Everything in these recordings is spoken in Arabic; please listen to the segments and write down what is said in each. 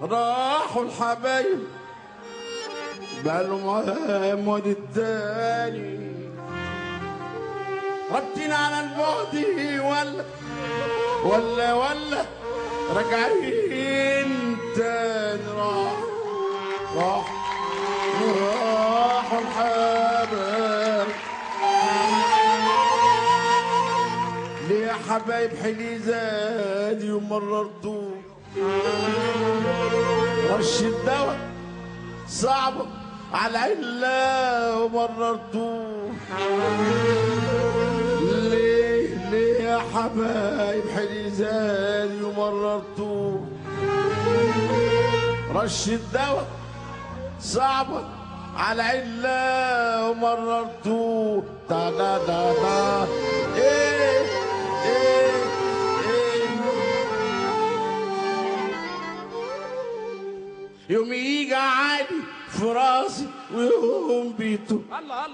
راحوا الحبايب بقالهم عمود التاني رابطين على البعد ولا راجعين تاني. راحوا الحبايب ليه يا حبايب حلي زادي ومررتوه رش الدواء صعبة على العلة ومررتوه ليه يا حبايب حلي زادي ومررتوه رش الدواء صعبة على العلة ومررتوه دا دا دا دا ايه ايه ايه يوم يجي عادي في راسي ويوم بيته الله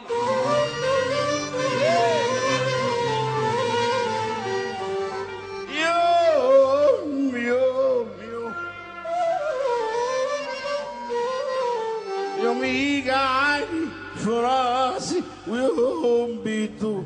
يوم يجي عادي في راسي ويوم بيته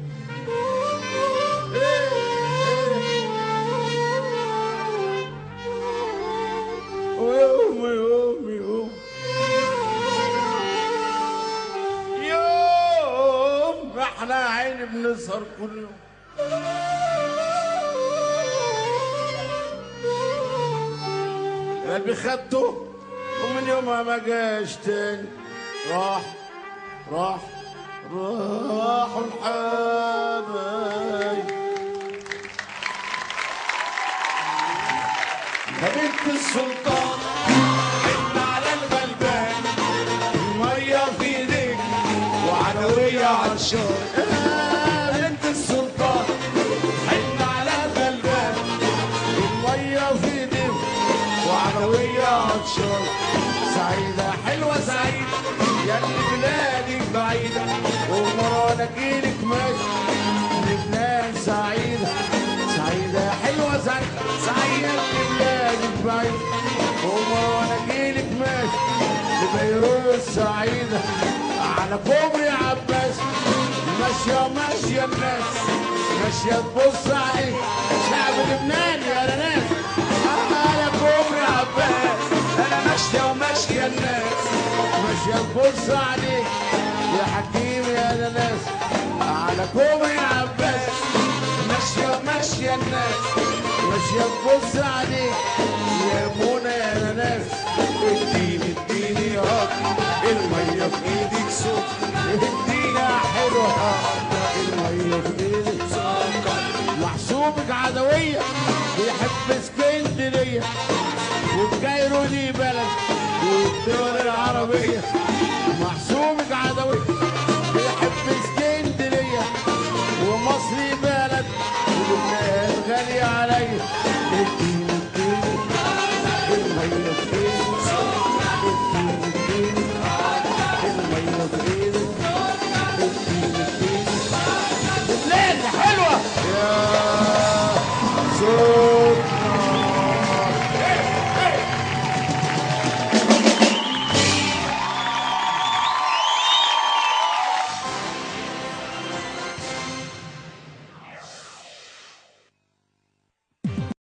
يوم احنا عيني بنسهر كل يوم قلبي خدته ومن يومها ما جاش تاني. راحوا الحبايب يا بنت السلطان انت على الغلبان المية في ايديك وعدوية عطشان يا بنت السلطان انت على الغلبان المية في ايديك وعدوية عطشان. سعيدة حلوة سعيدة ياللي بلادك بعيدة ومرانا جيلك ماشي لبنان. سعيدة حلوة سعيدة ياللي بلادك بعيدة ومرانا جيلك ماشي لبيروت. سعيدة على كوبري عباس ماشية الناس ماشية تبص عليك شعب لبنان يا ناس. على كوبري عباس انا ماشية الناس ماشية تبص عليك يا حكيم يا ناس. على كوبري عباس ماشية الناس ماشية تبص عليك يا منى يا ناس. اديني يا المية في ايدك سكر ادينا حلوة المية في ايدك سكر. محسوبك عدوية بيحب اسكندرية وبكايرو دي بلد والدول العربية. محسوبك عدوية بيحب اسكندرية ومصر بلد ولبنان غالية عليا.